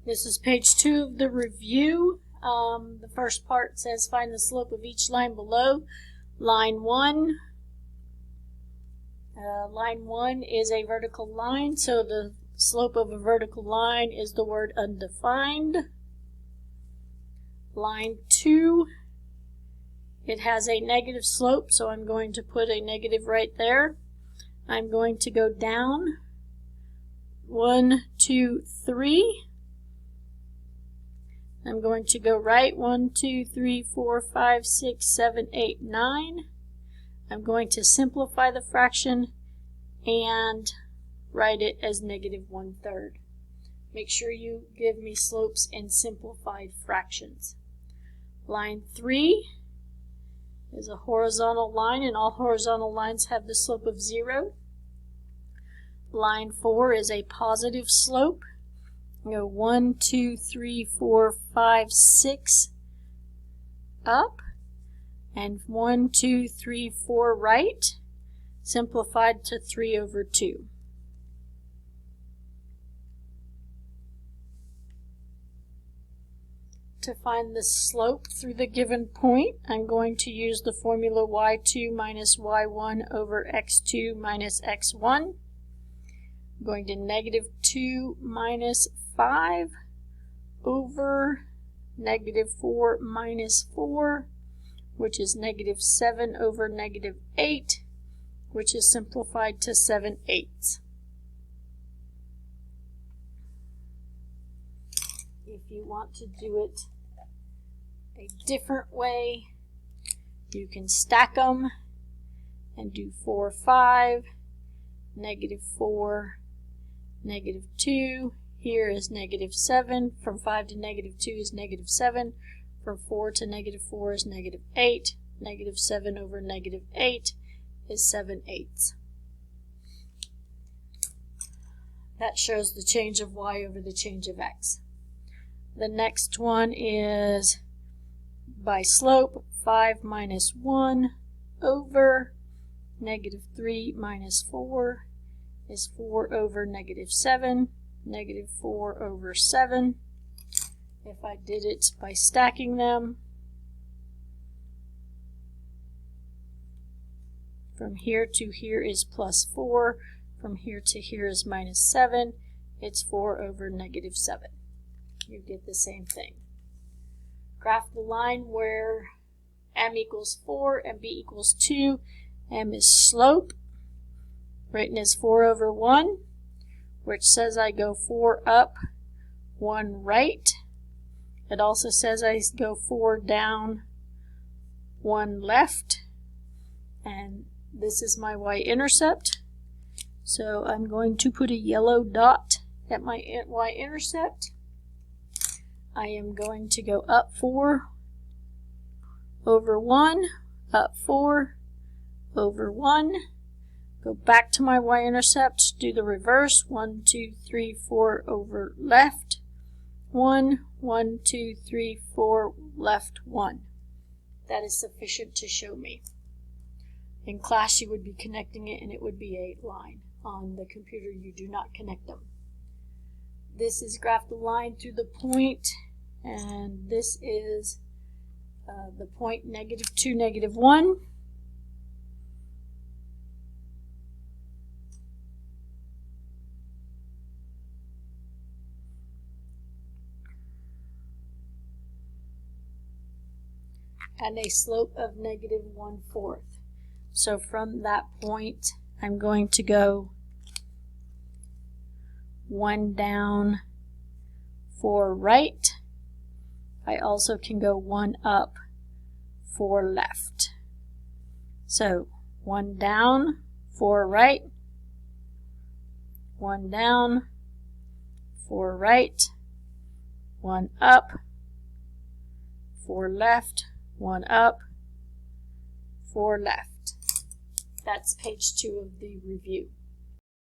This is page 2 of the review. The first part says find the slope of each line below. Line 1. Line 1 is a vertical line, so the slope of a vertical line is the word undefined. Line 2, it has a negative slope, so I'm going to put a negative right there. I'm going to go down 1, 2, 3. I'm going to go right 1, 2, 3, 4, 5, 6, 7, 8, 9. I'm going to simplify the fraction and write it as negative 1/3. Make sure you give me slopes in simplified fractions. Line 3 is a horizontal line, and all horizontal lines have the slope of 0. Line 4 is a positive slope. Go 1, 2, 3, 4, 5, 6 up, and 1, 2, 3, 4 right, simplified to 3/2. To find the slope through the given point, I'm going to use the formula y2 minus y1 over x2 minus x1. I'm going to negative 2 minus 5 over negative 4 minus 4, which is negative 7 over negative 8, which is simplified to 7/8. If you want to do it a different way, you can stack them and do 4, 5, negative 4, negative 2. Here is negative 7. From 5 to negative 2 is negative 7. From 4 to negative 4 is negative 8. Negative 7 over negative 8 is 7/8. That shows the change of y over the change of x. The next one is by slope, 5 minus 1 over negative 3 minus 4 is 4 over negative 7, negative 4 over 7. If I did it by stacking them, from here to here is plus 4, from here to here is minus 7, it's 4 over negative 7. You get the same thing. Graph the line where m equals 4 and b equals 2. M is slope, written as 4/1, which says I go 4 up, 1 right. It also says I go 4 down, 1 left. And this is my y-intercept. So I'm going to put a yellow dot at my y-intercept. I am going to go up 4 over 1, up 4 over 1, go back to my y-intercept, do the reverse, 1, 2, 3, 4 over left, 1, 1, 2, 3, 4, left, 1. That is sufficient to show me. In class you would be connecting it and it would be a line. On the computer you do not connect them. This is graph the line through the point, and this is the point negative 2, negative 1. And a slope of negative 1/4. So from that point, I'm going to go 1 down, 4 right. I also can go 1 up, 4 left. So 1 down, 4 right, 1 down, 4 right, 1 up, 4 left, 1 up, 4 left. That's page 2 of the review.